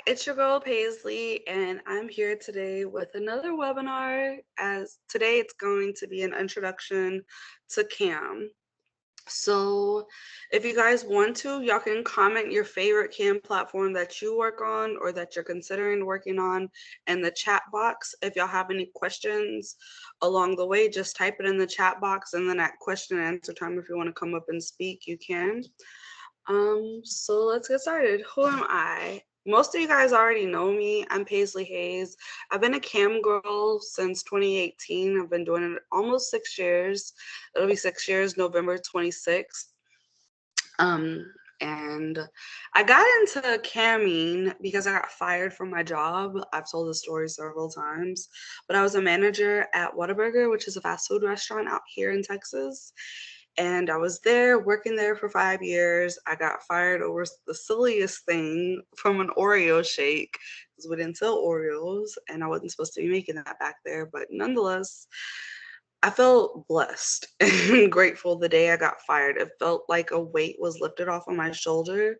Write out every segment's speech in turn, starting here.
it's your girl Paislee, and I'm here today with another webinar. As today, it's going to be an introduction to CAM. So, if you guys want to, y'all can comment your favorite CAM platform that you work on or that you're considering working on in the chat box. If y'all have any questions along the way, just type it in the chat box, and then at question and answer time, if you want to come up and speak, you can. So let's get started. Who am I? Most of you guys already know me. I'm Paislee Hayes. I've been a cam girl since 2018. I've been doing it almost 6 years. It'll be 6 years, November 26th. And I got into camming because I got fired from my job. I've told this story several times, but I was a manager at Whataburger, which is a fast food restaurant out here in Texas. And I was there working there for 5 years. I got fired over the silliest thing from an Oreo shake because we didn't sell Oreos and I wasn't supposed to be making that back there. But nonetheless, I felt blessed and grateful the day I got fired. It felt like a weight was lifted off of my shoulders.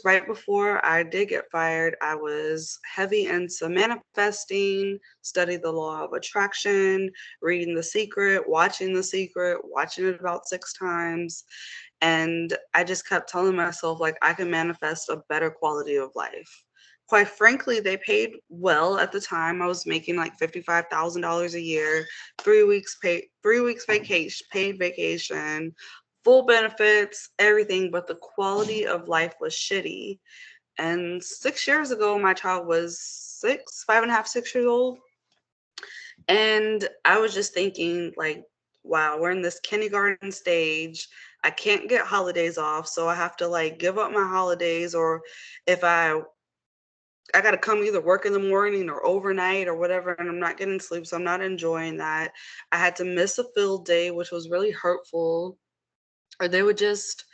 Right before I did get fired, I was heavy into manifesting, studied the law of attraction, reading The Secret, watching it about 6 times. And I just kept telling myself, like, I can manifest a better quality of life. Quite frankly, they paid well at the time. I was making like $55,000 a year, 3 weeks paid, 3 weeks vacation, paid vacation, full benefits, everything, but the quality of life was shitty. And 6 years ago, my child was 5.5, 6 years old. And I was just thinking, like, wow, we're in this kindergarten stage. I can't get holidays off, so I have to like give up my holidays, or if I got to come either work in the morning or overnight or whatever, and I'm not getting sleep, so I'm not enjoying that. I had to miss a field day, which was really hurtful. Or they would just,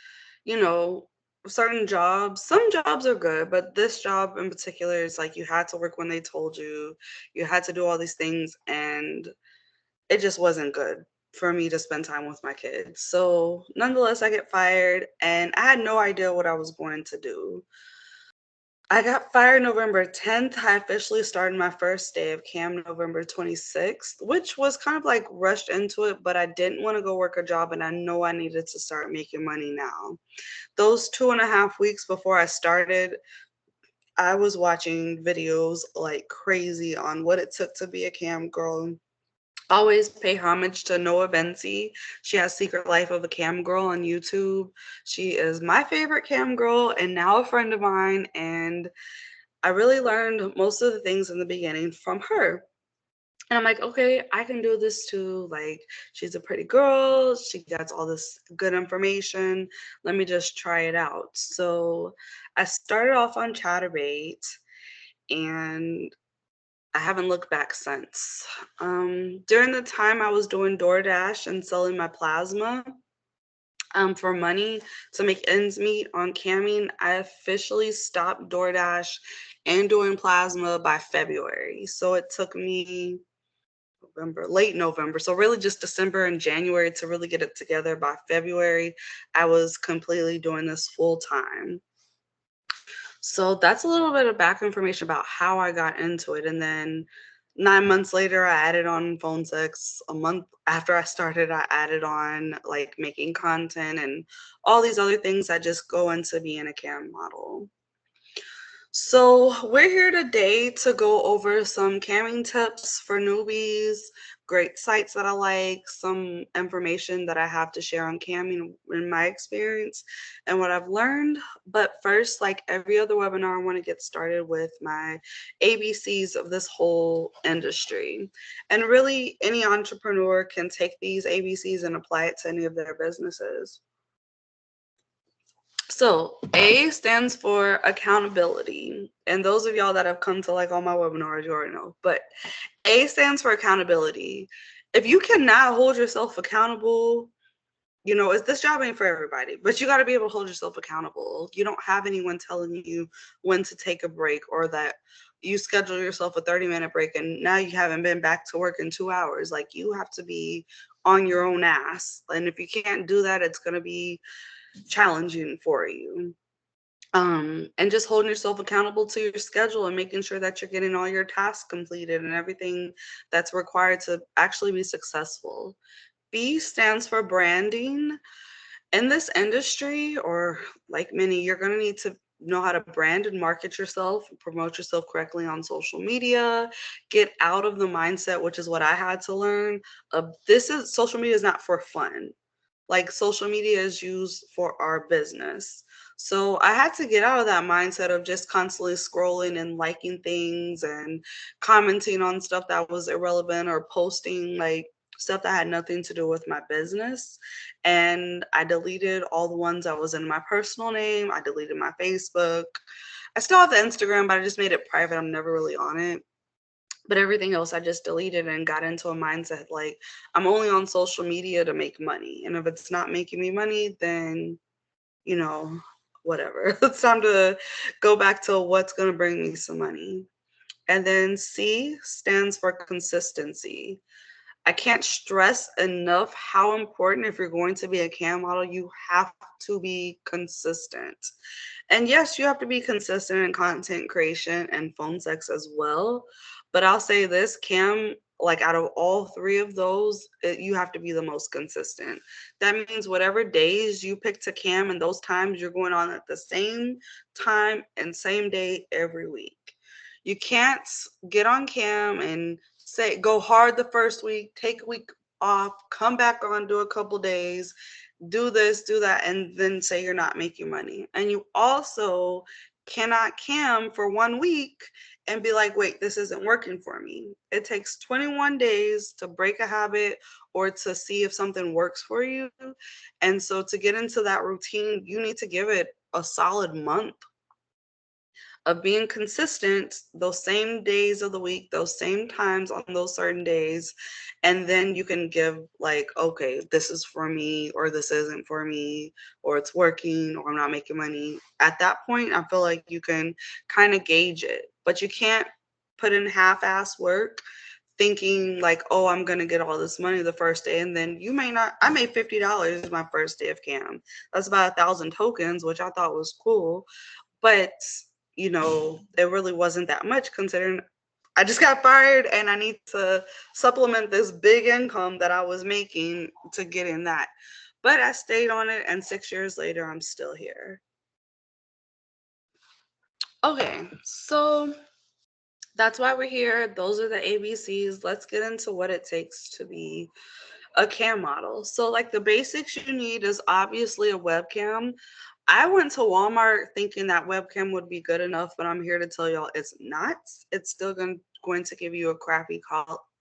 you know, certain jobs, some jobs are good, but this job in particular is like you had to work when they told you had to do all these things, and it just wasn't good for me to spend time with my kids. So, nonetheless, I get fired, and I had no idea what I was going to do. I got fired November 10th. I officially started my first day of CAM November 26th, which was kind of like rushed into it, but I didn't want to go work a job and I know I needed to start making money now. Those 2.5 weeks before I started, I was watching videos like crazy on what it took to be a cam girl. Always pay homage to Noah Bensi. She has Secret Life of a Cam Girl on YouTube. She is my favorite cam girl and now a friend of mine. And I really learned most of the things in the beginning from her. And I'm like, okay, I can do this too. Like, she's a pretty girl. She gets all this good information. Let me just try it out. So I started off on Chatterbait and I haven't looked back since. During the time I was doing DoorDash and selling my plasma for money to make ends meet on camming, I officially stopped DoorDash and doing plasma by February. So it took me late November. So really just December and January to really get it together. By February, I was completely doing this full time. So that's a little bit of back information about how I got into it. And then 9 months later, I added on phone sex. A month after I started, I added on like making content and all these other things that just go into being a cam model. So we're here today to go over some camming tips for newbies, great sites that I like, some information that I have to share on camming in my experience and what I've learned. But first, like every other webinar, I want to get started with my ABCs of this whole industry. And really, any entrepreneur can take these ABCs and apply it to any of their businesses. So A stands for accountability. And those of y'all that have come to like all my webinars, you already know. But A stands for accountability. If you cannot hold yourself accountable, this job ain't for everybody, but you got to be able to hold yourself accountable. You don't have anyone telling you when to take a break, or that you schedule yourself a 30-minute break and now you haven't been back to work in 2 hours. Like, you have to be on your own ass. And if you can't do that, it's going to be challenging for you. And just holding yourself accountable to your schedule and making sure that you're getting all your tasks completed and everything that's required to actually be successful. B stands for branding. In this industry, or like many, you're going to need to know how to brand and market yourself, promote yourself correctly on social media, get out of the mindset, which is what I had to learn, of this is social media is not for fun. Like social media is used for our business. So I had to get out of that mindset of just constantly scrolling and liking things and commenting on stuff that was irrelevant or posting like stuff that had nothing to do with my business. And I deleted all the ones that was in my personal name. I deleted my Facebook. I still have the Instagram, but I just made it private. I'm never really on it. But everything else I just deleted and got into a mindset like I'm only on social media to make money. And if it's not making me money, then, you know, whatever. It's time to go back to what's going to bring me some money. And then C stands for consistency. I can't stress enough how important, if you're going to be a cam model, you have to be consistent. And yes, you have to be consistent in content creation and phone sex as well. But I'll say this, cam, like out of all three of those, you have to be the most consistent. That means whatever days you pick to cam and those times you're going on at the same time and same day every week. You can't get on cam and say go hard the first week, take a week off, come back on, do a couple days, do this, do that, and then say you're not making money. And you also cannot cam for 1 week and be like, wait, this isn't working for me. It takes 21 days to break a habit or to see if something works for you. And so to get into that routine, you need to give it a solid month of being consistent those same days of the week, those same times on those certain days. And then you can give, like, okay, this is for me, or this isn't for me, or it's working, or I'm not making money. At that point, I feel like you can kind of gauge it, but you can't put in half ass work thinking like, oh, I'm gonna get all this money the first day, and then you may not. I made $50 my first day of cam. That's about 1,000 tokens, which I thought was cool, but it really wasn't that much considering I just got fired and I need to supplement this big income that I was making to get in that. But I stayed on it, and 6 years later, I'm still here. Okay, so that's why we're here. Those are the ABCs. Let's get into what it takes to be a cam model. So, like, the basics you need is obviously a webcam. I went to Walmart thinking that webcam would be good enough, but I'm here to tell y'all it's not. It's still going to give you a crappy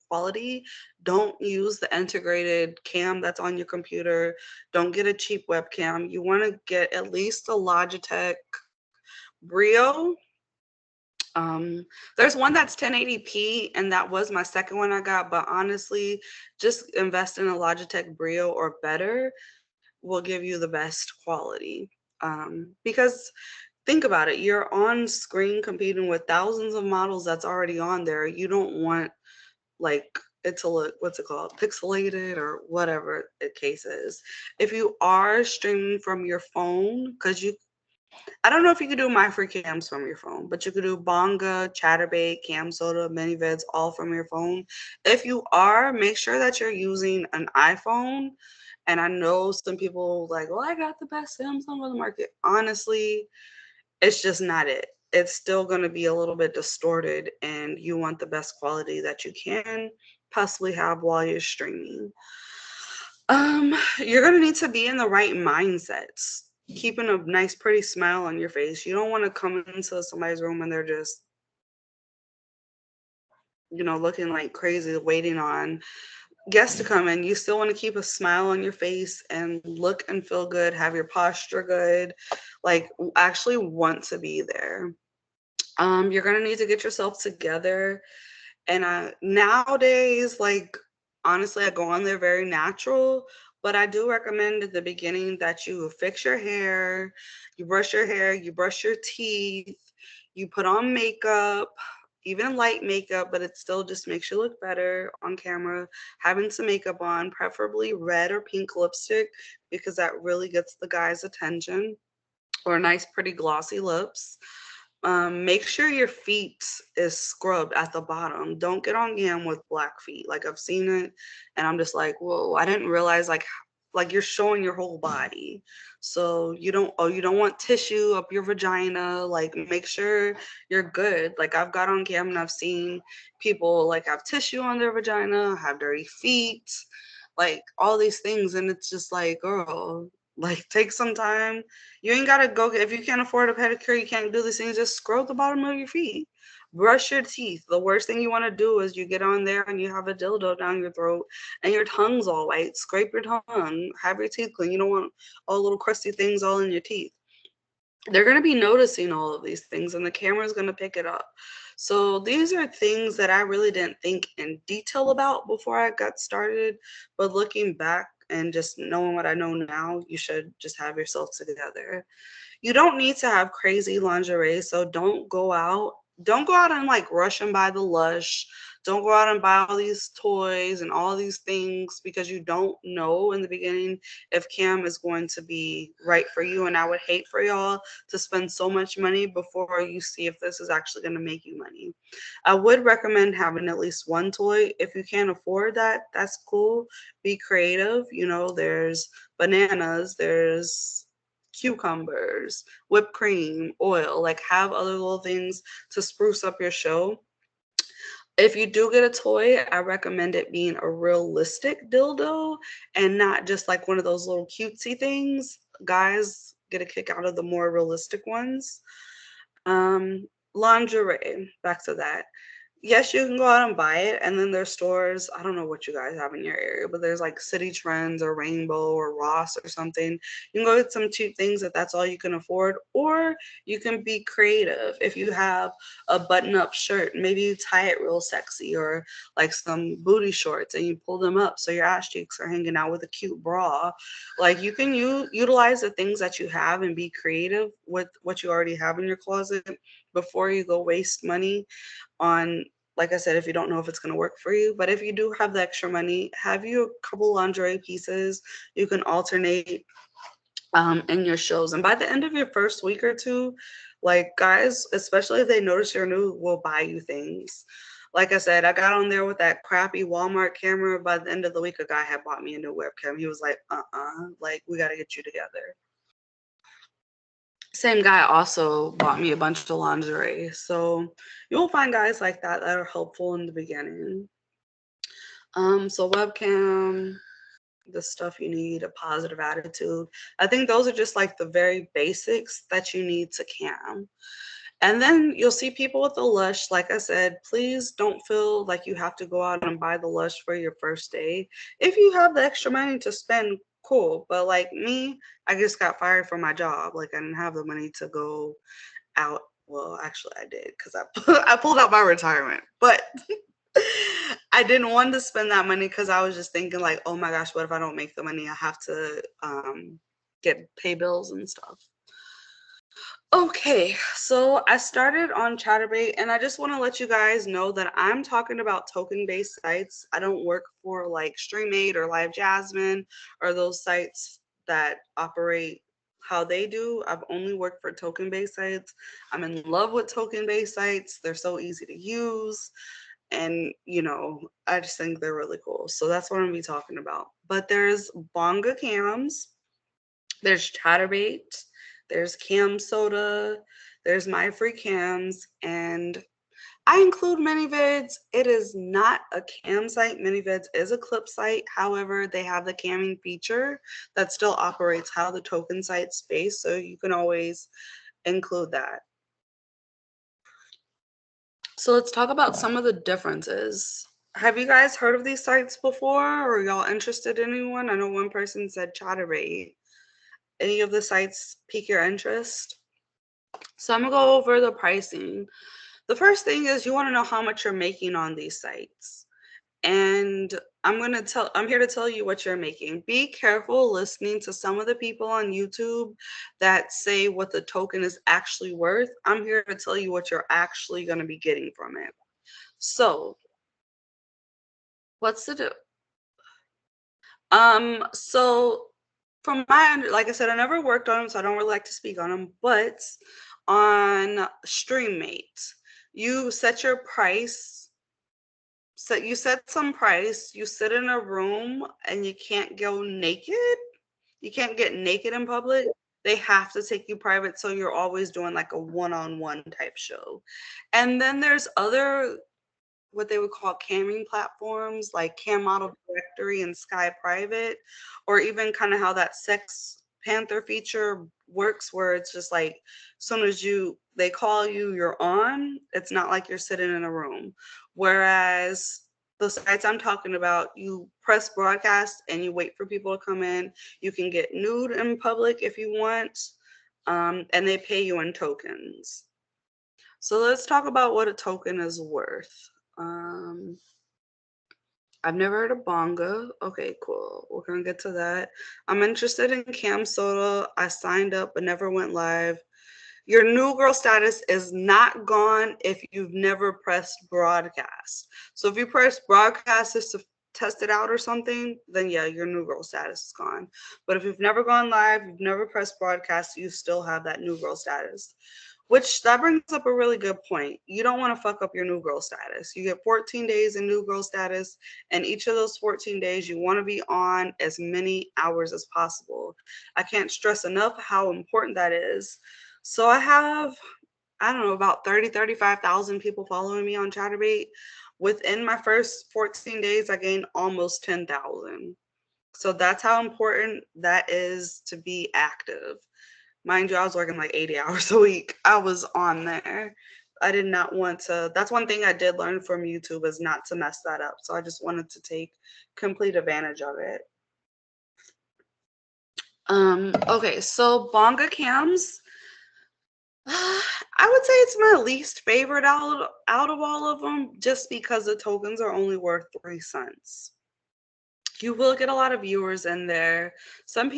quality. Don't use the integrated cam that's on your computer. Don't get a cheap webcam. You want to get at least a Logitech Brio. There's one that's 1080p, and that was my second one I got. But honestly, just invest in a Logitech Brio or better will give you the best quality. Because think about it, you're on screen competing with thousands of models that's already on there. You don't want like it to look, what's it called, pixelated or whatever the case is. If you are streaming from your phone, because I don't know if you could do my free cams from your phone, but you could do Bonga, Chatterbait, CamSoda, ManyVids, all from your phone. If you are, make sure that you're using an iPhone. And I know some people like, well, I got the best Samsung on the market. Honestly, it's just not it. It's still going to be a little bit distorted, and you want the best quality that you can possibly have while you're streaming. You're gonna need to be in the right mindsets, keeping a nice, pretty smile on your face. You don't want to come into somebody's room and they're just, looking like crazy, waiting on guests to come in. You still want to keep a smile on your face and look and feel good, have your posture good, like actually want to be there. You're gonna need to get yourself together. And nowadays, like, honestly, I go on there very natural, but I do recommend at the beginning that you fix your hair, you brush your hair, you brush your teeth, you put on makeup, even light makeup, but it still just makes you look better on camera. Having some makeup on, preferably red or pink lipstick, because that really gets the guy's attention. or nice, pretty glossy lips. Make sure your feet is scrubbed at the bottom. Don't get on Yam with black feet. Like I've seen it, and I'm just like, whoa! I didn't realize like you're showing your whole body. So you don't want tissue up your vagina. Like make sure you're good. Like I've got on Cam and I've seen people like have tissue on their vagina, have dirty feet, like all these things, and it's just like, girl, like take some time. You ain't gotta go if you can't afford a pedicure, you can't do these things, just scrub the bottom of your feet. Brush your teeth. The worst thing you want to do is you get on there and you have a dildo down your throat and your tongue's all white. Scrape your tongue. Have your teeth clean. You don't want all little crusty things all in your teeth. They're going to be noticing all of these things and the camera's going to pick it up. So these are things that I really didn't think in detail about before I got started, but looking back and just knowing what I know now, you should just have yourself together. You don't need to have crazy lingerie, so don't go out and like rush and buy the Lush. Don't go out and buy all these toys and all these things because you don't know in the beginning if cam is going to be right for you. And I would hate for y'all to spend so much money before you see if this is actually going to make you money. I would recommend having at least one toy. If you can't afford that, that's cool. Be creative. There's bananas, there's cucumbers, whipped cream, oil, like have other little things to spruce up your show. If you do get a toy, I recommend it being a realistic dildo and not just like one of those little cutesy things. Guys get a kick out of the more realistic ones. Lingerie, back to that. Yes, you can go out and buy it, and then there's stores. I don't know what you guys have in your area, but there's like City Trends or Rainbow or Ross or something. You can go get some cheap things if that's all you can afford, or you can be creative. If you have a button-up shirt, maybe you tie it real sexy, or like some booty shorts, and you pull them up so your ass cheeks are hanging out with a cute bra. Like you can utilize the things that you have and be creative with what you already have in your closet before you go waste money on, like I said, if you don't know if it's going to work for you. But if you do have the extra money, have you a couple lingerie pieces you can alternate in your shows. And by the end of your first week or two, like guys, especially if they notice you're new, will buy you things. Like I said, I got on there with that crappy Walmart camera. By the end of the week, a guy had bought me a new webcam. He was like, like, we got to get you together. Same guy also bought me a bunch of lingerie. So you'll find guys like that are helpful in the beginning. So webcam, the stuff you need, a positive attitude. I think those are just like the very basics that you need to cam. And then you'll see people with the Lush. Like I said, please don't feel like you have to go out and buy the Lush for your first day. If you have the extra money to spend, cool. But like me, I just got fired from my job. Like I didn't have the money to go out. Well, actually, I did because I pulled out my retirement. But I didn't want to spend that money because I was just thinking like, oh my gosh, what if I don't make the money? I have to get pay bills and stuff. Okay, so I started on Chatterbait, and I just want to let you guys know that I'm talking about token-based sites. I don't work for like StreamAid or Live Jasmine or those sites that operate how they do. I've only worked for token-based sites. I'm in love with token-based sites. They're so easy to use, and I just think they're really cool. So that's what I'm gonna be talking about. But there's Bonga Cams, there's Chatterbait, there's Cam Soda, there's My Free Cams, and I include ManyVids. It is not a cam site. ManyVids is a clip site. However, they have the camming feature that still operates how the token site space, so you can always include that. So let's talk about some of the differences. Have you guys heard of these sites before, or y'all interested in anyone? I know one person said Chatterbait. Any of the sites pique your interest? So I'm gonna go over the pricing. The first thing is you want to know how much you're making on these sites. And I'm here to tell you what you're making. Be careful listening to some of the people on YouTube that say what the token is actually worth. I'm here to tell you what you're actually going to be getting from it. So, what's the do? So from like I said, I never worked on them, so I don't really like to speak on them. But on StreamMate, you set your price. So you set some price. You sit in a room, and you can't go naked. You can't get naked in public. They have to take you private, so you're always doing like a one-on-one type show. And then there's other what they would call camming platforms like Cam Model Directory and Sky Private, or even kind of how that Sex Panther feature works, where it's just like as soon as they call you, you're on. It's not like you're sitting in a room. Whereas the sites I'm talking about, you press broadcast and you wait for people to come in. You can get nude in public if you want, and they pay you in tokens. So let's talk about what a token is worth. I've never heard of Bonga. Okay, cool. We're gonna get to that. I'm interested in Cam Soda. I signed up but never went live. Your new girl status is not gone if you've never pressed broadcast. So if you press broadcast just to test it out or something, then yeah, your new girl status is gone. But if you've never gone live, you've never pressed broadcast, you still have that new girl status. Which that brings up a really good point. You don't want to fuck up your new girl status. You get 14 days in new girl status, and each of those 14 days, you want to be on as many hours as possible. I can't stress enough how important that is. So I have, I don't know, about 35,000 people following me on Chatterbait. Within my first 14 days, I gained almost 10,000. So that's how important that is to be active. Mind you, I was working like 80 hours a week. I was on there. I did not want to. That's one thing I did learn from YouTube is not to mess that up. So I just wanted to take complete advantage of it. Okay, so Bonga cams. I would say it's my least favorite out of all of them, just because the tokens are only worth 3 cents. You will get a lot of viewers in there. Some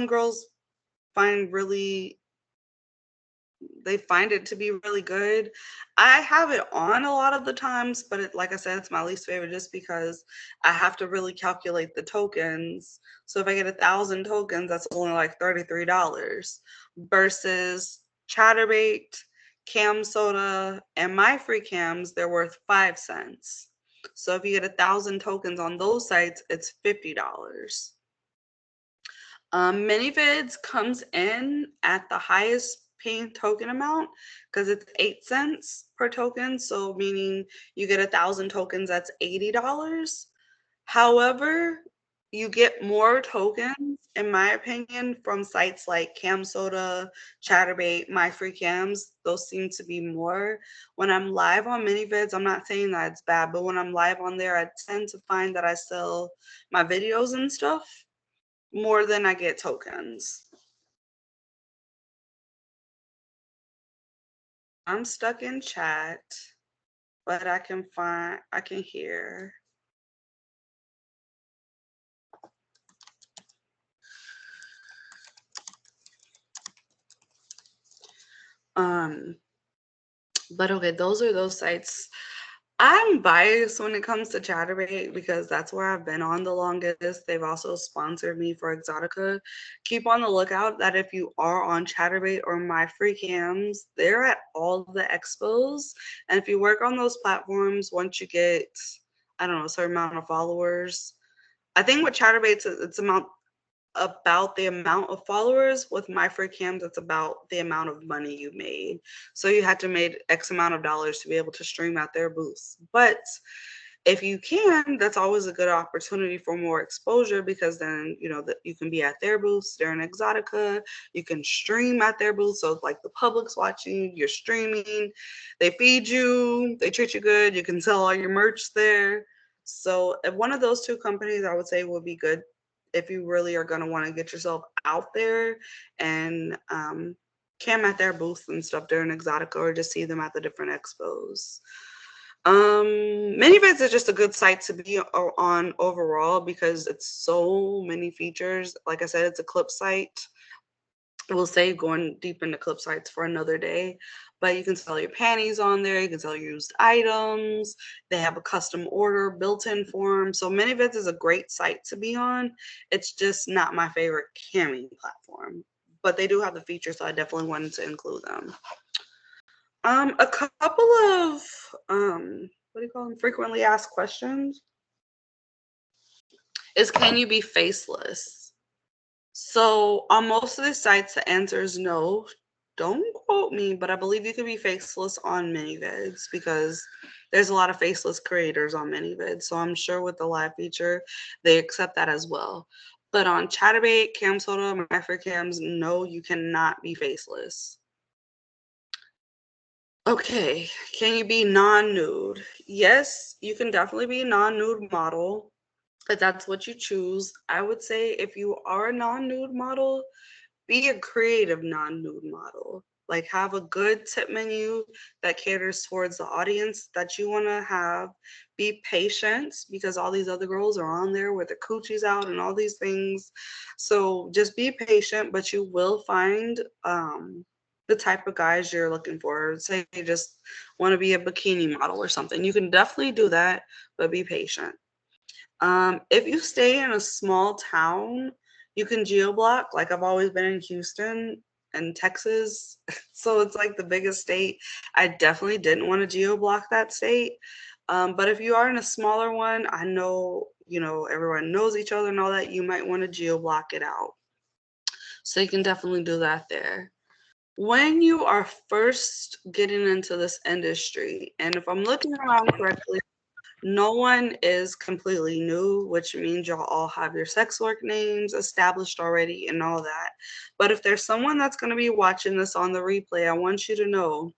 girls they find it to be really good. I have it on a lot of the times, but like I said, it's my least favorite just because I have to really calculate the tokens. So if I get 1,000 tokens, that's only like $33 versus Chatterbait, Cam Soda, and My Free Cams, they're worth 5 cents. So if you get 1,000 tokens on those sites, it's $50. ManyVids comes in at the highest paying token amount because it's 8 cents per token. So meaning you get 1,000 tokens, that's $80. However, you get more tokens, in my opinion, from sites like CamSoda, Chatterbait, My Free Cams. Those seem to be more. When I'm live on ManyVids, I'm not saying that it's bad, but when I'm live on there, I tend to find that I sell my videos and stuff more than I get tokens. I'm stuck in chat, but I can hear. But okay, those are those sites. I'm biased when it comes to Chatterbait because that's where I've been on the longest. They've also sponsored me for Exotica. Keep on the lookout that if you are on Chatterbait or My Free Cams, they're at all the expos. And if you work on those platforms, once you get, I don't know, a certain amount of followers, I think with Chatterbait, it's about the amount of followers. With My Free Cams, it's about the amount of money you made. So you had to make X amount of dollars to be able to stream at their booths. But if you can, that's always a good opportunity for more exposure because then, you know, that you can be at their booths during Exotica. You can stream at their booths. So like the public's watching, you're streaming, they feed you, they treat you good. You can sell all your merch there. So if one of those two companies, I would say would be good if you really are going to want to get yourself out there and cam at their booths and stuff during Exotica or just see them at the different expos. ManyVids is just a good site to be on overall because it's so many features. Like I said, it's a clip site. We'll say going deep into clip sites for another day. but you can sell your panties on there. You can sell used items. They have a custom order built-in form. So ManyVids is a great site to be on. It's just not my favorite camming platform, but they do have the features, so I definitely wanted to include them. A couple of what do you call them? Frequently asked questions is, can you be faceless? So on most of the sites, the answer is no. Don't quote me, but I believe you can be faceless on ManyVids because there's a lot of faceless creators on ManyVids. So I'm sure with the live feature, they accept that as well. But on Chatterbait, CamSoda, MyFreeCams, no, you cannot be faceless. Okay, can you be non-nude? Yes, you can definitely be a non-nude model if that's what you choose. I would say if you are a non-nude model, be a creative non-nude model. Like have a good tip menu that caters towards the audience that you want to have. Be patient because all these other girls are on there with their coochies out and all these things. So just be patient, but you will find the type of guys you're looking for. Say you just want to be a bikini model or something. You can definitely do that, but be patient. If you stay in a small town, you can geoblock. Like I've always been in Houston and Texas, so it's like the biggest state. I definitely didn't want to geoblock that state. But if you are in a smaller one, I know, everyone knows each other and all that, you might want to geoblock it out. So you can definitely do that there. When you are first getting into this industry, and if I'm looking around correctly, no one is completely new, which means y'all all have your sex work names established already and all that. But if there's someone that's going to be watching this on the replay, I want you to know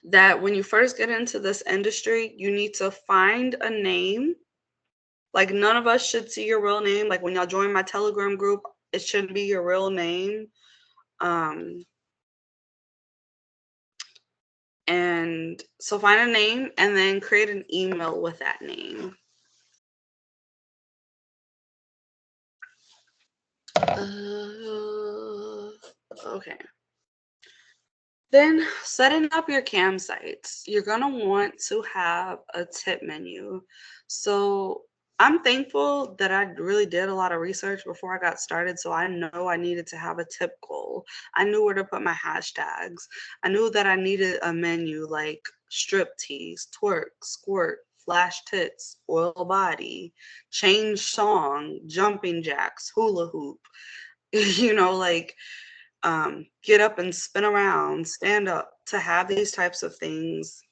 that when you first get into this industry, you need to find a name. Like none of us should see your real name. Like when y'all join my Telegram group, it shouldn't be your real name. And so find a name and then create an email with that name. Okay. Then setting up your cam sites, you're going to want to have a tip menu. So I'm thankful that I really did a lot of research before I got started. So I know I needed to have a tip goal. I knew where to put my hashtags. I knew that I needed a menu like strip tease, twerk, squirt, flash tits, oil body, change song, jumping jacks, hula hoop, like get up and spin around, stand up, to have these types of things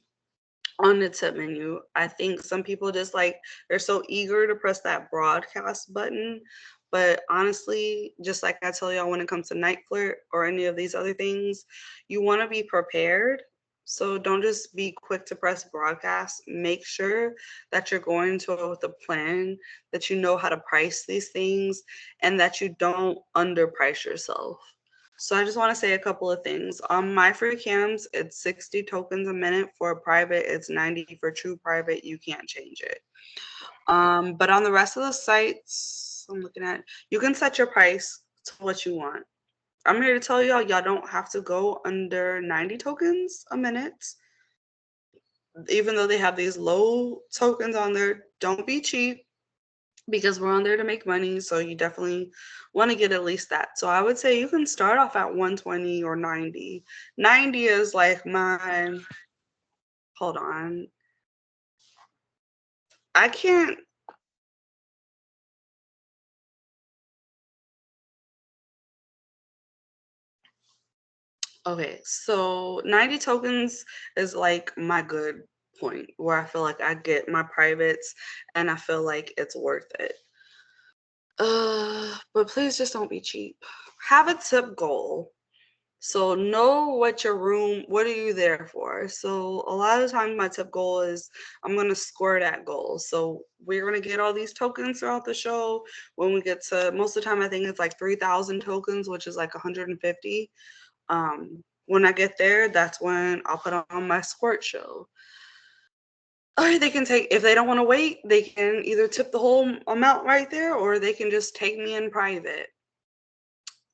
on the tip menu. I think some people just they're so eager to press that broadcast button. But honestly, just like I tell y'all when it comes to Niteflirt or any of these other things, you want to be prepared. So don't just be quick to press broadcast. Make sure that you're going to it with a plan, that you know how to price these things, and that you don't underprice yourself. So I just want to say a couple of things. On my free cams, it's 60 tokens a minute. For a private, it's 90 for true private. You can't change it. But on the rest of the sites I'm looking at, you can set your price to what you want. I'm here to tell y'all don't have to go under 90 tokens a minute. Even though they have these low tokens on there, don't be cheap, because we're on there to make money. So you definitely want to get at least that. So I would say you can start off at 120 or 90. 90 is like my, hold on. I can't. Okay, so 90 tokens is like my good point where I feel like I get my privates and I feel like it's worth it. But please just don't be cheap. Have a tip goal. So know what are you there for? So a lot of times my tip goal is I'm going to score that goal. So we're going to get all these tokens throughout the show. When we get to, most of the time, I think it's like 3,000 tokens, which is like 150. When I get there, that's when I'll put on my squirt show. Or they can take, if they don't want to wait, they can either tip the whole amount right there, or they can just take me in private.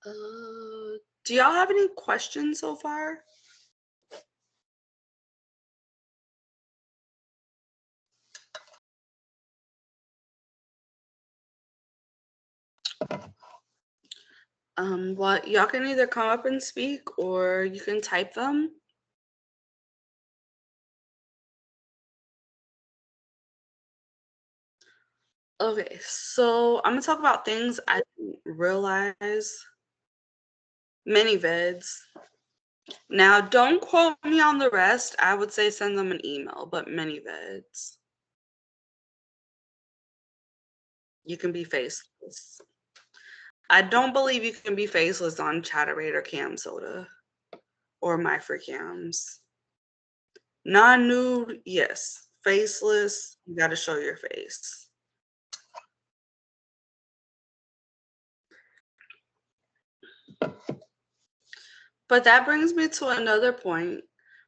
Do y'all have any questions so far? Well, y'all can either come up and speak or you can type them. Okay, so I'm gonna talk about things I didn't realize. Mini vids. Now, don't quote me on the rest. I would say send them an email, but mini vids. You can be faceless. I don't believe you can be faceless on Chatterate or Cam Soda or My For Cams. Non-nude, yes. Faceless, you gotta show your face. But that brings me to another point.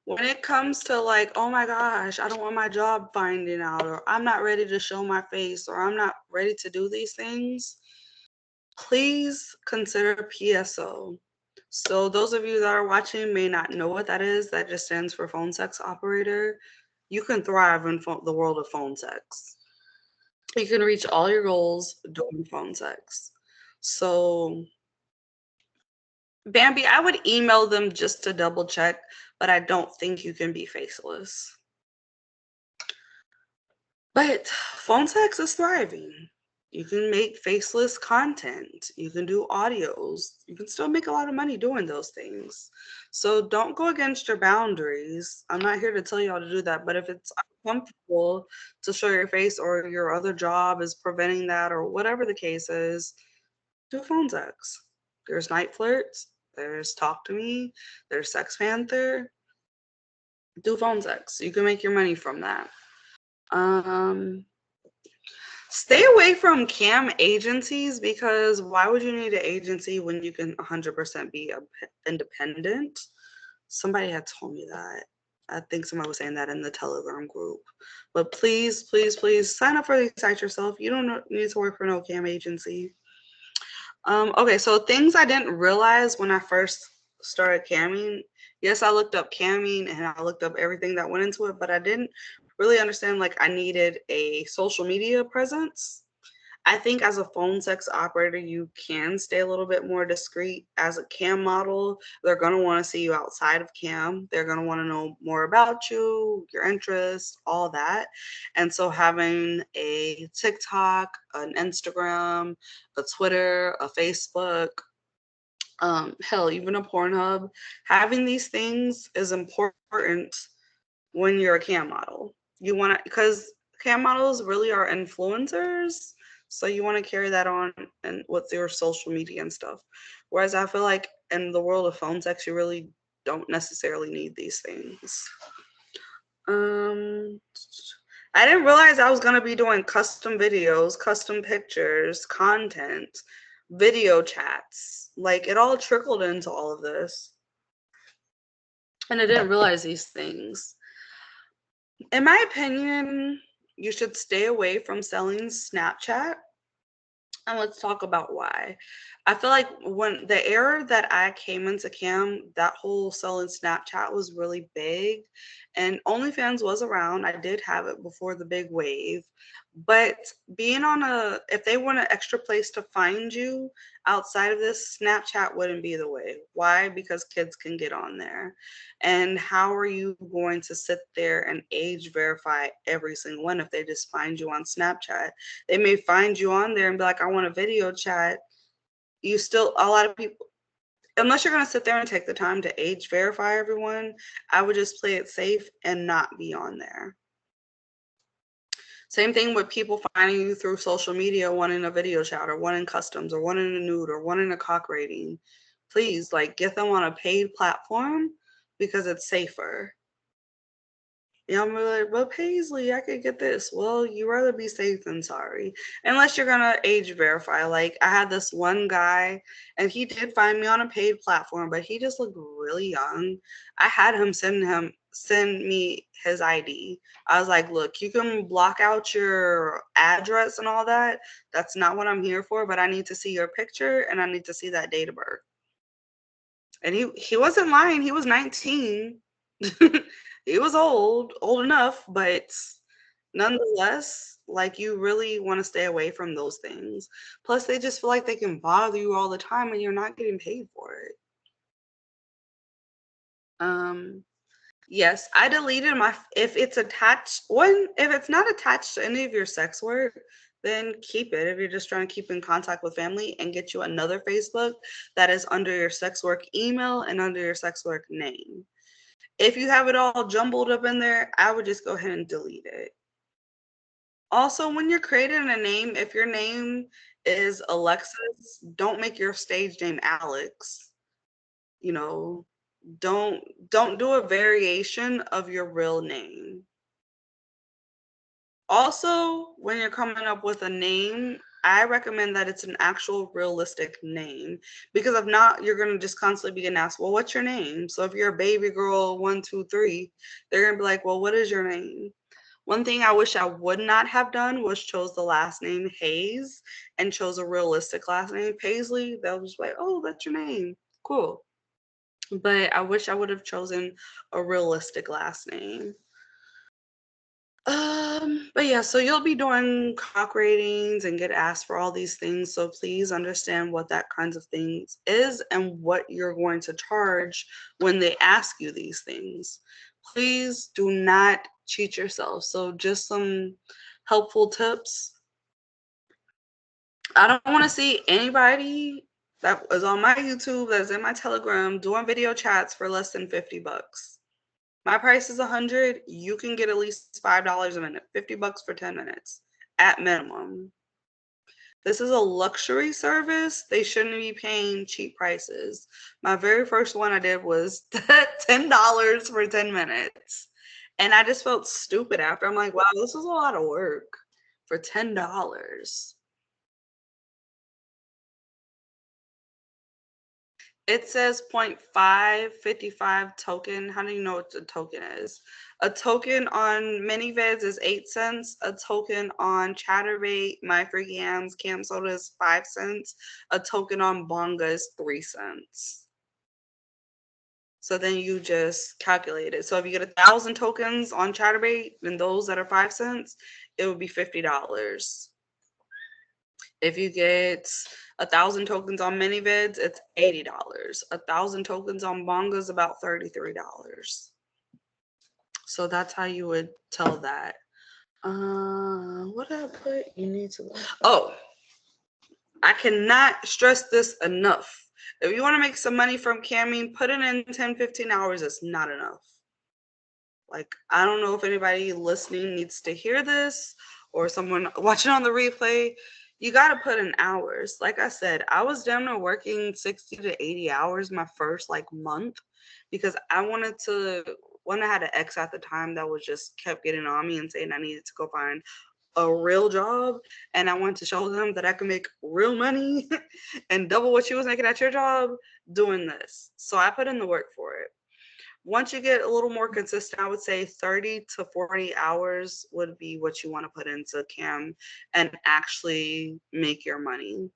When it comes to like, oh my gosh, I don't want my job finding out, or I'm not ready to show my face, or I'm not ready to do these things, please consider PSO. So those of you that are watching may not know what that is. That just stands for phone sex operator. You can thrive in the world of phone sex. You can reach all your goals doing phone sex. So Bambi, I would email them just to double check, but I don't think you can be faceless. But phone sex is thriving. You can make faceless content. You can do audios. You can still make a lot of money doing those things. So don't go against your boundaries. I'm not here to tell y'all to do that, but if it's uncomfortable to show your face or your other job is preventing that or whatever the case is, do phone sex. There's Niteflirt. There's TalktoMe. There's Sex Panther. Do phone sex. You can make your money from that. Stay away from cam agencies because why would you need an agency when you can 100% be independent? Somebody had told me that. I think somebody was saying that in the Telegram group. But please, please, please sign up for these sites yourself. You don't need to work for no cam agency. Okay, so things I didn't realize when I first started camming. Yes, I looked up camming and I looked up everything that went into it, but I didn't really understand like I needed a social media presence. I think as a phone sex operator, you can stay a little bit more discreet. As a cam model, they're going to want to see you outside of cam. They're going to want to know more about you, your interests, all that. And so having a TikTok, an Instagram, a Twitter, a Facebook, hell, even a Pornhub, having these things is important when you're a cam model. You want to, because cam models really are influencers. So you want to carry that on and with your social media and stuff. Whereas I feel like in the world of phone sex, you really don't necessarily need these things. Um, I didn't realize I was going to be doing custom videos, custom pictures, content, video chats. Like it all trickled into all of this. And I didn't realize these things. In my opinion, you should stay away from selling Snapchat. And let's talk about why. I feel like when the era that I came into cam, that whole selling Snapchat was really big, and OnlyFans was around. I did have it before the big wave, but being on if they want an extra place to find you outside of this, Snapchat wouldn't be the way. Why? Because kids can get on there. And how are you going to sit there and age verify every single one if they just find you on Snapchat? They may find you on there and be like, I want a video chat. You still, a lot of people, unless you're going to sit there and take the time to age verify everyone, I would just play it safe and not be on there. Same thing with people finding you through social media, wanting a video chat or wanting customs or wanting a nude or wanting a cock rating. Please, like, get them on a paid platform because it's safer. Yeah, I'm like, well, Paislee, I could get this. Well, you rather be safe than sorry. Unless you're gonna age verify. Like I had this one guy and he did find me on a paid platform, but he just looked really young. I had him send me his ID. I was like, look, you can block out your address and all that. That's not what I'm here for, but I need to see your picture and I need to see that date of birth. And he wasn't lying, he was 19. He was old enough, but Nonetheless, like, you really wanna stay away from those things. Plus, they just feel like they can bother you all the time, and you're not getting paid for it. Um, yes, I deleted my if it's attached if it's not attached to any of your sex work, then keep it if you're just trying to keep in contact with family, and get you another Facebook that is under your sex work email and under your sex work name. If you have it all jumbled up in there, I would just go ahead and delete it. Also, when you're creating a name, if your name is Alexis, don't make your stage name Alex. You know, don't do a variation of your real name. Also, when you're coming up with a name, I recommend that it's an actual realistic name, because if not, you're going to just constantly be getting asked, well, what's your name? So if you're a baby girl 123, they're going to be like, well, what is your name? One thing I wish I would not have done was chose the last name Hayes and chose a realistic last name Paislee. That was like, oh, that's your name. Cool. But I wish I would have chosen a realistic last name. But yeah, so you'll be doing cock ratings and get asked for all these things. So please understand what that kinds of things is and what you're going to charge when they ask you these things. Please do not cheat yourself. So just some helpful tips. I don't want to see anybody that is on my YouTube, that's in my Telegram, doing video chats for less than $50. My price is $100. You can get at least $5 a minute, $50 for 10 minutes at minimum. This is a luxury service. They shouldn't be paying cheap prices. My very first one I did was $10 for 10 minutes. And I just felt stupid after. I'm like, wow, this was a lot of work for $10. It says 0.555 token. How do you know what a token is? A token on ManyVids is 8 cents. A token on Chatterbait, MyFreeCams, CamSoda is 5 cents. A token on Bonga is 3 cents. So then you just calculate it. So if you get 1,000 tokens on Chatterbait, then those that are 5 cents, it would be $50. If you get 1,000 tokens on ManyVids, it's $80. 1,000 tokens on Bonga is about $33. So that's how you would tell that. What did I put? You need to. Oh, I cannot stress this enough. If you want to make some money from camming, put it in 10, 15 hours. It's not enough. Like, I don't know if anybody listening needs to hear this or someone watching on the replay. You got to put in hours. Like I said, I was down to working 60 to 80 hours my first like month, because I wanted to, when I had an ex at the time that was just kept getting on me and saying I needed to go find a real job, and I wanted to show them that I could make real money and double what she was making at your job doing this. So I put in the work for it. Once you get a little more consistent, I would say 30 to 40 hours would be what you want to put into cam and actually make your money.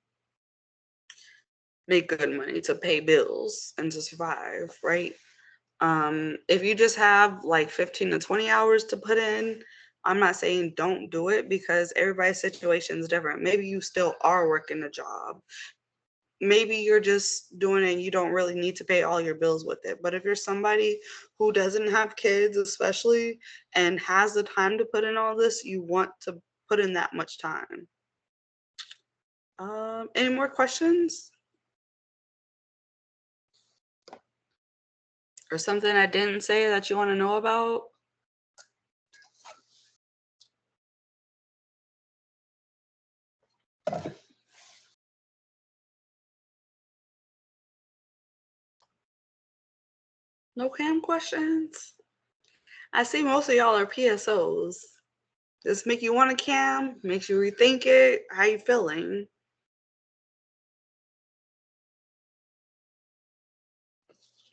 Make good money to pay bills and to survive, right? If you just have like 15 to 20 hours to put in, I'm not saying don't do it, because everybody's situation is different. Maybe you still are working a job. Maybe you're just doing it and you don't really need to pay all your bills with it. But if you're somebody who doesn't have kids, especially, and has the time to put in all this, you want to put in that much time. Any more questions? Or something I didn't say that you want to know about? No cam questions? I see most of y'all are PSOs. Does this make you want to cam? Makes you rethink it? How you feeling?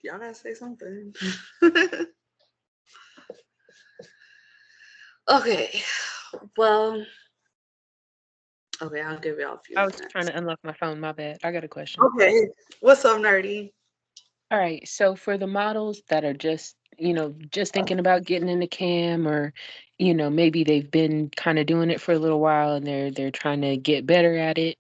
Y'all gotta say something. Okay, well, okay, I'll give y'all a few I was minutes. trying to unlock my phone. My bad. I got a question. Okay, what's up, nerdy? All right. So for the models that are just just thinking about getting into cam, or, maybe they've been kind of doing it for a little while and they're trying to get better at it.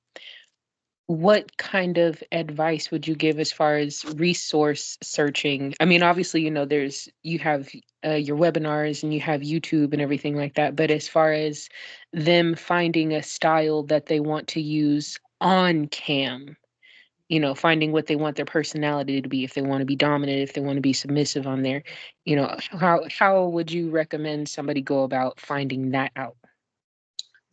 What kind of advice would you give as far as resource searching? I mean, obviously, you have your webinars and you have YouTube and everything like that. But as far as them finding a style that they want to use on cam, finding what they want their personality to be, if they want to be dominant, if they want to be submissive on there, how would you recommend somebody go about finding that out?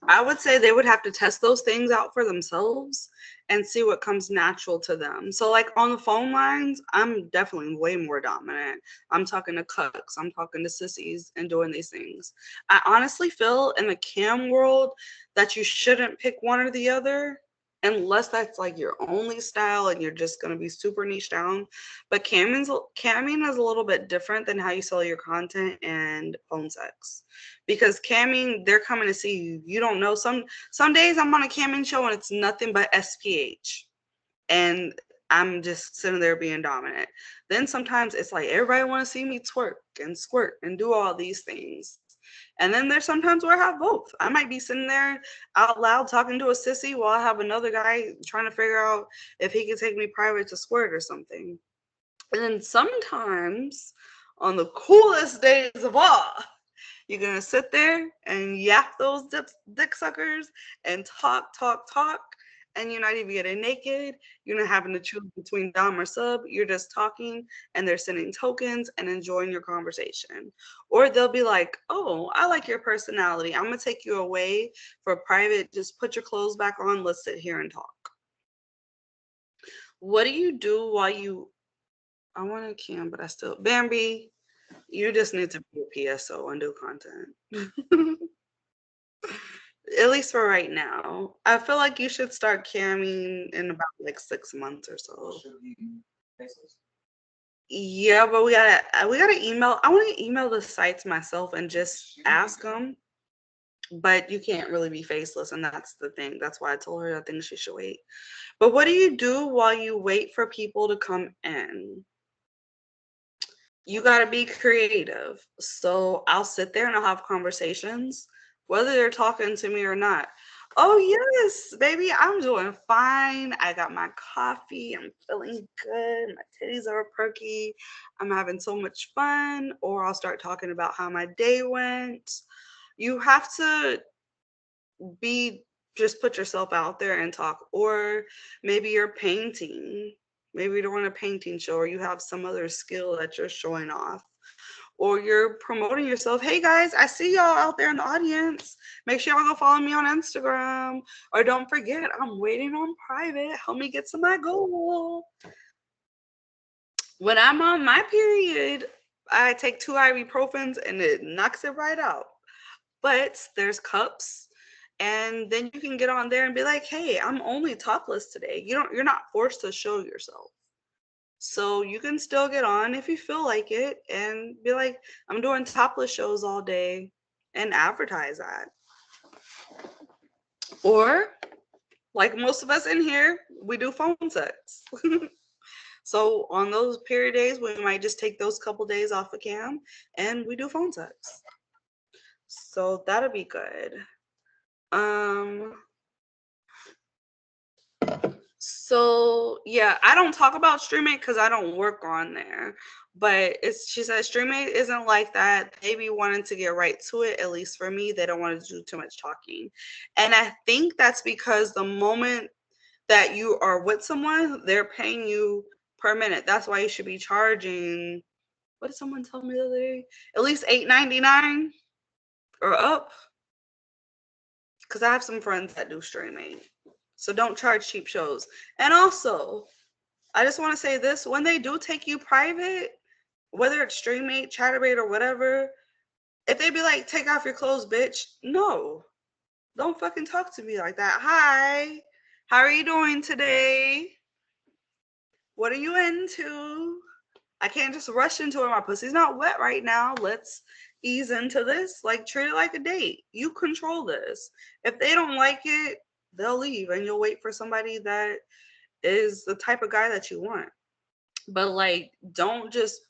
I would say they would have to test those things out for themselves and see what comes natural to them. So, like on the phone lines, I'm definitely way more dominant. I'm talking to cucks, I'm talking to sissies and doing these things. I honestly feel in the cam world that you shouldn't pick one or the other unless that's like your only style and you're just going to be super niche down. But camming is a little bit different than how you sell your content and phone sex, because camming, they're coming to see you. You don't know. Some days I'm on a camming show and it's nothing but SPH, and I'm just sitting there being dominant. Then sometimes it's like everybody want to see me twerk and squirt and do all these things. And then there's sometimes where I have both. I might be sitting there out loud talking to a sissy while I have another guy trying to figure out if he can take me private to squirt or something. And then sometimes on the coolest days of all, you're going to sit there and yap those dick suckers and talk, and you're not even getting naked. You're not having to choose between dom or sub. You're just talking, and they're sending tokens and enjoying your conversation. Or they'll be like, oh, I like your personality. I'm going to take you away for private. Just put your clothes back on. Let's sit here and talk. What do you do while you, I want to cam, but I still, Bambi, you just need to be a PSO and do content. At least for right now. I feel like you should start camming in about like 6 months or so. Yeah, but we gotta email. I want to email the sites myself and just ask them. But you can't really be faceless, and that's the thing. That's why I told her I think she should wait. But what do you do while you wait for people to come in? You gotta be creative. So I'll sit there and I'll have conversations, whether they're talking to me or not. Oh yes, baby, I'm doing fine. I got my coffee. I'm feeling good. My titties are perky. I'm having so much fun. Or I'll start talking about how my day went. You have to be just put yourself out there and talk. Or maybe you're painting. Maybe you're doing a painting show, or you have some other skill that you're showing off, or you're promoting yourself. Hey guys, I see y'all out there in the audience. Make sure y'all go follow me on Instagram. Or don't forget, I'm waiting on private. Help me get to my goal. When I'm on my period, I take 2 ibuprofens and it knocks it right out. But there's cups, and then you can get on there and be like, hey, I'm only topless today. You're not forced to show yourself. So you can still get on if you feel like it and be like, I'm doing topless shows all day, and advertise that. Or like most of us in here, we do phone sex. So on those period days, we might just take those couple days off of cam and we do phone sex. So that'll be good. So yeah, I don't talk about StreamMate because I don't work on there. But she said StreamMate isn't like that. They be wanting to get right to it, at least for me. They don't want to do too much talking. And I think that's because the moment that you are with someone, they're paying you per minute. That's why you should be charging, what did someone tell me the other day? At least $8.99 or up. Because I have some friends that do StreamMate. So don't charge cheap shows. And also, I just want to say this, when they do take you private, whether it's StreamMate, Chatterbait, or whatever, if they be like, take off your clothes, bitch, no. Don't fucking talk to me like that. Hi, how are you doing today? What are you into? I can't just rush into it. My pussy's not wet right now. Let's ease into this. Like, treat it like a date. You control this. If they don't like it, they'll leave, and you'll wait for somebody that is the type of guy that you want. But like, don't just,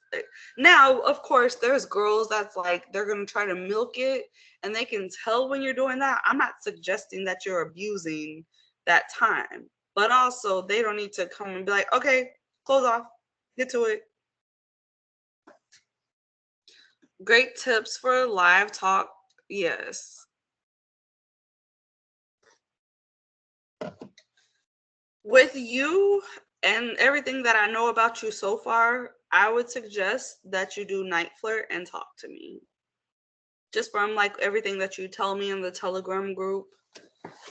Now, of course, there's girls that's like, they're going to try to milk it and they can tell when you're doing that. I'm not suggesting that you're abusing that time, but also they don't need to come and be like, okay, close off, get to it. Great tips for live talk. Yes. With you and everything that I know about you so far, I would suggest that you do Niteflirt and TalktoMe. Just from like everything that you tell me in the Telegram group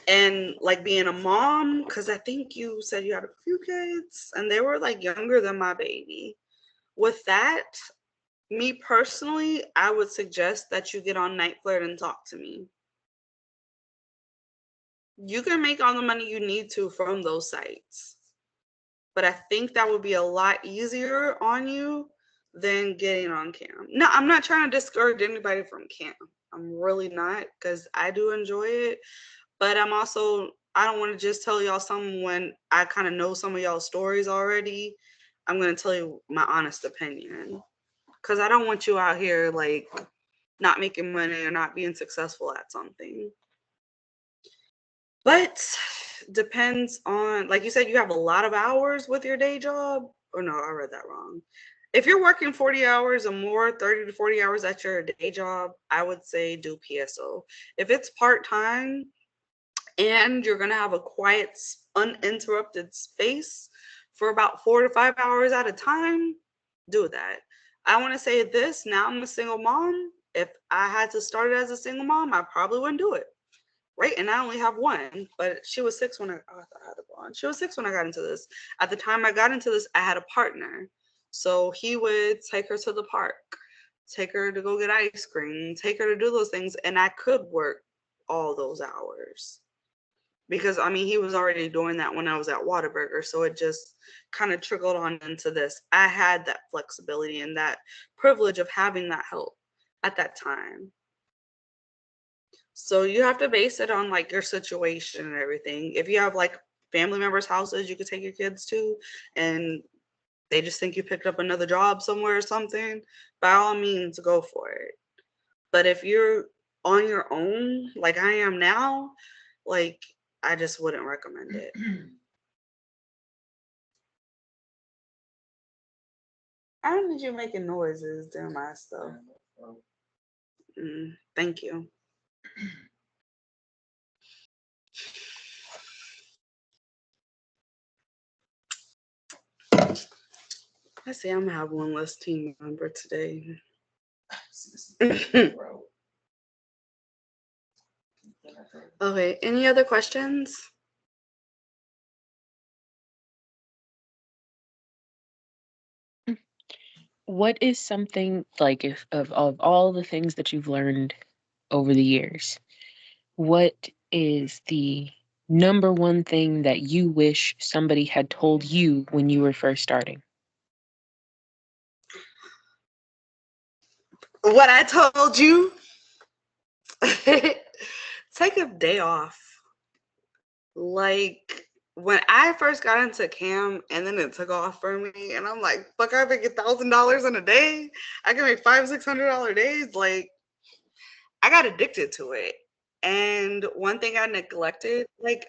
and like being a mom, because I think you said you had a few kids and they were like younger than my baby. With that, me personally, I would suggest that you get on Niteflirt and TalktoMe. You can make all the money you need to from those sites, but I think that would be a lot easier on you than getting on Cam. No, I'm not trying to discourage anybody from Cam. I'm really not, because I do enjoy it. But I'm also, I don't want to just tell y'all something when I kind of know some of y'all stories already. I'm going to tell you my honest opinion, because I don't want you out here like not making money or not being successful at something. But depends on, like you said, you have a lot of hours with your day job. Or no, I read that wrong. If you're working 40 hours or more, 30 to 40 hours at your day job, I would say do PSO. If it's part-time and you're going to have a quiet, uninterrupted space for about 4 to 5 hours at a time, do that. I want to say this, now I'm a single mom. If I had to start it as a single mom, I probably wouldn't do it. Right, and I only have one, but she was 6 when I thought I had a blonde. She was 6 when I got into this. At the time I got into this, I had a partner. So he would take her to the park, take her to go get ice cream, take her to do those things, and I could work all those hours. Because I mean, he was already doing that when I was at Whataburger, so it just kind of trickled on into this. I had that flexibility and that privilege of having that help at that time. So you have to base it on like your situation and everything. If you have like family members' houses you could take your kids to and they just think you picked up another job somewhere or something, by all means go for it. But if you're on your own, like I am now, like I just wouldn't recommend it. I don't need you making noises during my stuff. Thank you. I see I'm gonna have one less team member today. Okay, any other questions? What is something like if of all the things that you've learned over the years, what is the number one thing that you wish somebody had told you when you were first starting? What I told you, take a day off. Like when I first got into cam and then it took off for me and I'm like, fuck, I make $1,000 in a day. I can make $500-$600 days. Like I got addicted to it. And one thing I neglected, like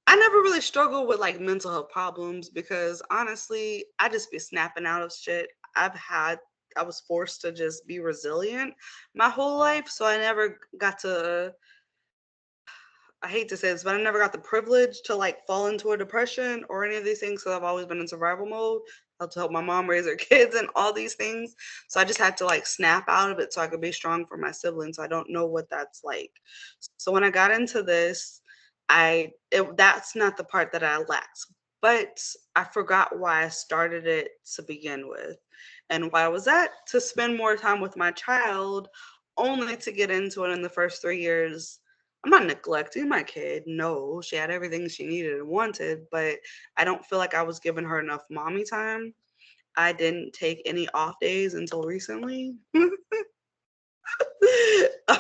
I never really struggled with like mental health problems because honestly, I just be snapping out of shit. I was forced to just be resilient my whole life. So I never got to, I hate to say this, but I never got the privilege to like fall into a depression or any of these things. So I've always been in survival mode. How to help my mom raise her kids and all these things. So I just had to like snap out of it so I could be strong for my siblings. I don't know what that's like. So when I got into this, that's not the part that I lacked. But I forgot why I started it to begin with. And why was that? To spend more time with my child, only to get into it in the first 3 years. I'm not neglecting my kid. No, she had everything she needed and wanted, but I don't feel like I was giving her enough mommy time. I didn't take any off days until recently.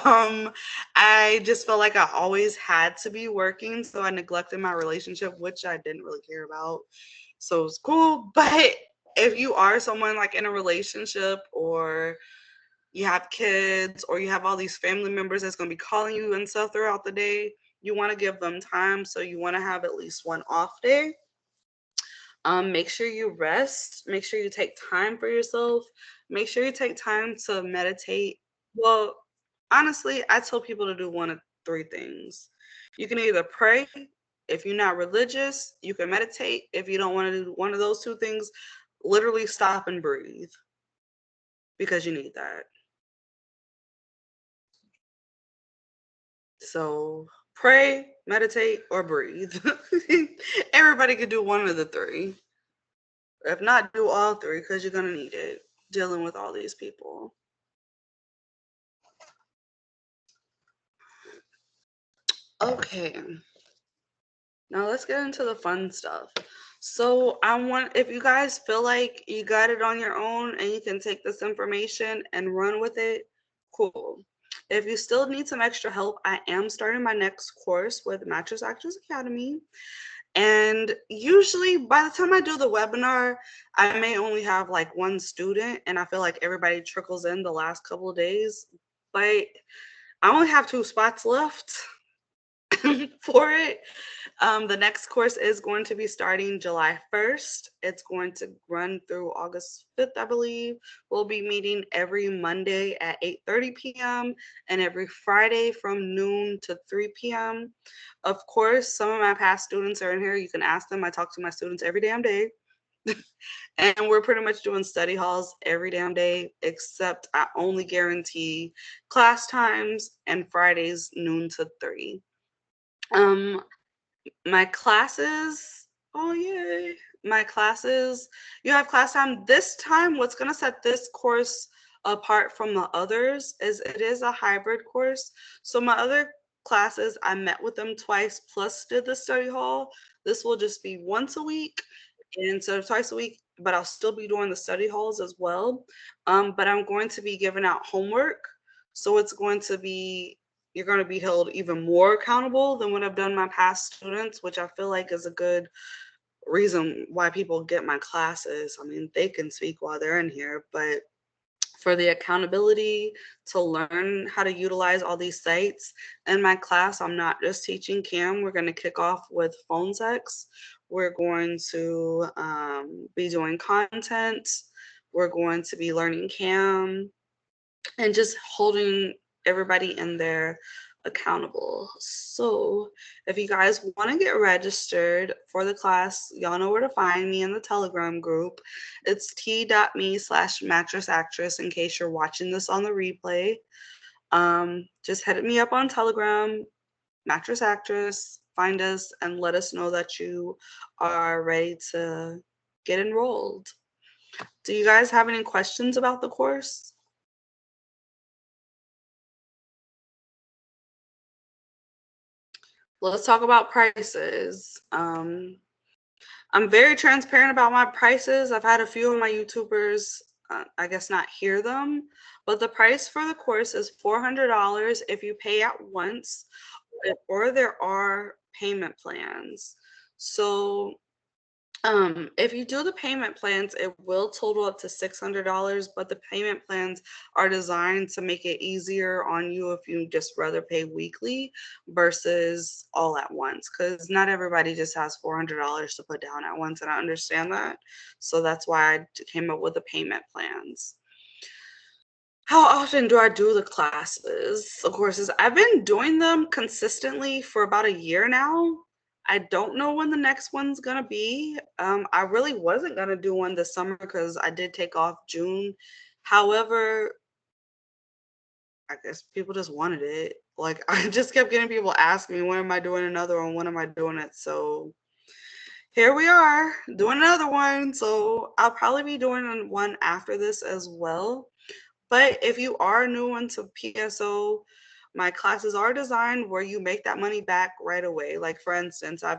um, I just felt like I always had to be working, so I neglected my relationship, which I didn't really care about. So it was cool, but if you are someone like in a relationship, or you have kids, or you have all these family members that's going to be calling you and stuff throughout the day, you want to give them time. So you want to have at least one off day. Make sure you rest. Make sure you take time for yourself. Make sure you take time to meditate. Well, honestly, I tell people to do one of three things. You can either pray. If you're not religious, you can meditate. If you don't want to do one of those two things, literally stop and breathe, because you need that. So pray, meditate, or breathe. Everybody could do one of the three. If not, do all three, because you're going to need it dealing with all these people. Okay, now let's get into the fun stuff. So if you guys feel like you got it on your own and you can take this information and run with it, cool. If you still need some extra help, I am starting my next course with Mattress Actress Academy. And usually by the time I do the webinar, I may only have like one student, and I feel like everybody trickles in the last couple of days. But I only have 2 spots left for it. The next course is going to be starting July 1st. It's going to run through August 5th, I believe. We'll be meeting every Monday at 8:30 p.m. and every Friday from noon to 3 p.m. Of course, some of my past students are in here. You can ask them. I talk to my students every damn day. And we're pretty much doing study halls every damn day, except I only guarantee class times and Fridays noon to 3. Um, my classes, oh yay. My classes, you have class time. This time, what's gonna set this course apart from the others is it is a hybrid course. So my other classes, I met with them twice plus did the study hall. This will just be once a week instead of twice a week, but I'll still be doing the study halls as well. But I'm going to be giving out homework. So it's going to be, you're going to be held even more accountable than what I've done my past students, which I feel like is a good reason why people get my classes. I mean, they can speak while they're in here, but for the accountability to learn how to utilize all these sites. In my class, I'm not just teaching CAM. We're going to kick off with phone sex. We're going to be doing content. We're going to be learning CAM and just holding everybody in there accountable. So if you guys want to get registered for the class, y'all know where to find me in the Telegram group. It's t.me/mattressactress in case you're watching this on the replay. Just hit me up on Telegram, Mattress Actress, find us and let us know that you are ready to get enrolled. Do you guys have any questions about the course? Let's talk about prices. I'm very transparent about my prices. I've had a few of my YouTubers, I guess, not hear them, but the price for the course is $400 if you pay at once, or there are payment plans. So if you do the payment plans, it will total up to $600, but the payment plans are designed to make it easier on you if you just rather pay weekly versus all at once, because not everybody just has $400 to put down at once, and I understand that. So that's why I came up with the payment plans. How often do I do the classes, the courses? I've been doing them consistently for about a year now. I don't know when the next one's gonna be. I really wasn't gonna do one this summer because I did take off June. However, I guess people just wanted it. Like, I just kept getting people asking me, when am I doing another one? When am I doing it? So here we are doing another one. So I'll probably be doing one after this as well. But if you are new into PSO, my classes are designed where you make that money back right away. Like, for instance, I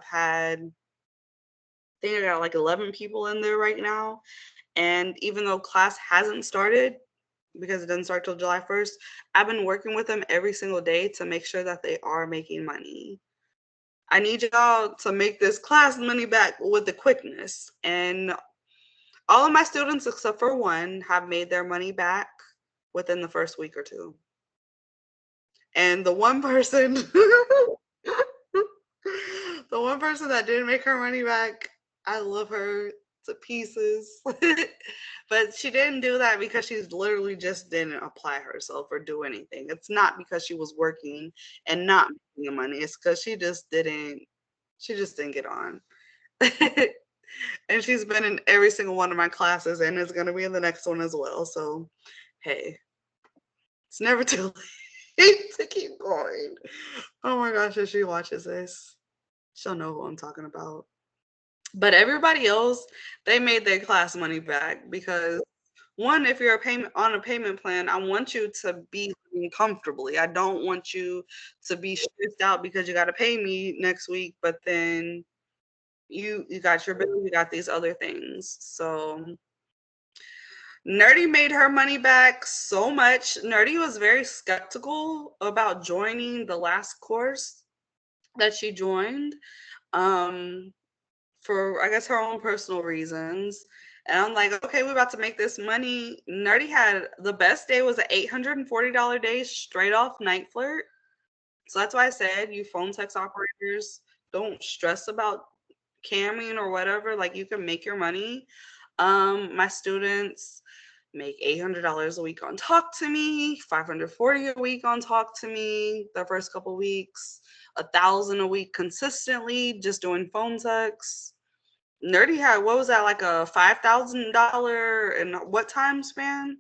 think I got like 11 people in there right now. And even though class hasn't started, because it doesn't start till July 1st, I've been working with them every single day to make sure that they are making money. I need y'all to make this class money back with the quickness. And All of my students, except for one, have made their money back within the first week or two. And the one person, the one person that didn't make her money back, I love her to pieces. But she didn't do that because she literally just didn't apply herself or do anything. It's not because she was working and not making the money. It's because she just didn't get on. And she's been in every single one of my classes and is going to be in the next one as well. So, hey, it's never too late to keep going. Oh my gosh, if she watches this, she'll know who I'm talking about. But everybody else, they made their class money back because one, if you're on a payment plan, I want you to be living comfortably. I don't want you to be stressed out because you got to pay me next week, but then you got your bill, you got these other things. So Nerdy made her money back so much. Nerdy was very skeptical about joining the last course that she joined, for I guess her own personal reasons. And I'm like, okay, we're about to make this money. Nerdy had the best day was an $840 day straight off Niteflirt. So that's why I said you phone text operators don't stress about camming or whatever. Like you can make your money. My students make $800 a week on TalktoMe, $540 a week on TalktoMe the first couple weeks, $1,000 a week consistently just doing phone texts. Nerdy had, what was that, like a $5,000 in what time span?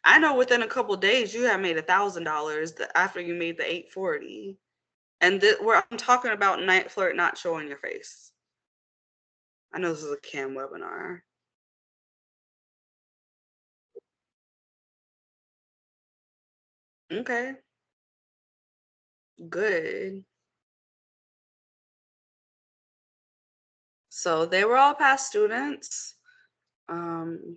I know within a couple days you have made $1,000 after you made the 840. And where I'm talking about Niteflirt not showing your face. I know this is a cam webinar. Okay, good. So they were all past students. Um,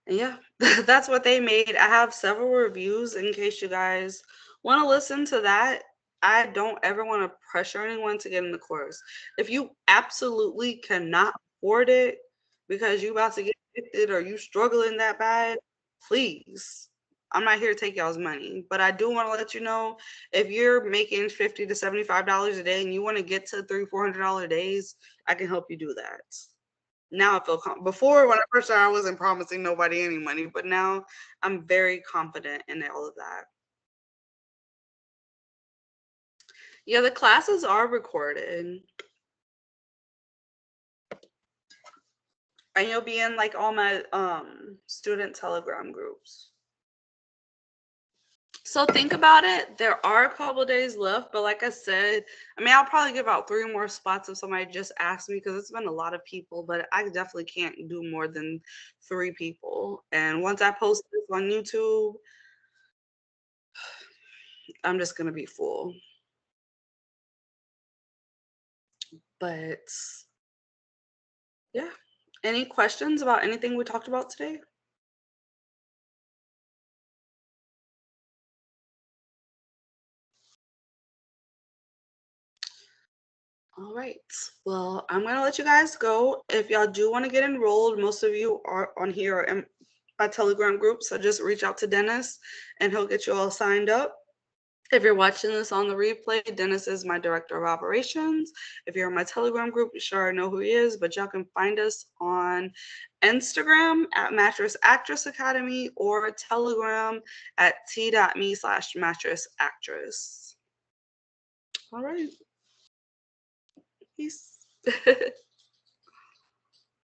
and yeah, that's what they made. I have several reviews in case you guys want to listen to that. I don't ever want to pressure anyone to get in the course. If you absolutely cannot afford it because you about to get evicted or you struggling that bad, please. I'm not here to take y'all's money, but I do want to let you know if you're making $50 to $75 a day and you want to get to $300-400 days, I can help you do that. Now I feel before when I first started, I wasn't promising nobody any money, but now I'm very confident in all of that. Yeah, the classes are recorded. And you'll be in like all my student Telegram groups. So think about it. There are a couple days left, but like I said, I mean, I'll probably give out 3 more spots if somebody just asks me because it's been a lot of people, but I definitely can't do more than 3 people. And once I post this on YouTube, I'm just going to be full. But yeah. Any questions about anything we talked about today? All right. Well, I'm going to let you guys go. If y'all do want to get enrolled, most of you are on here are in my Telegram group. So just reach out to Dennis and he'll get you all signed up. If you're watching this on the replay, Dennis is my director of operations. If you're in my Telegram group, you sure know who he is, but y'all can find us on Instagram at Mattress Actress Academy or Telegram at t.me/mattress actress. All right. Peace.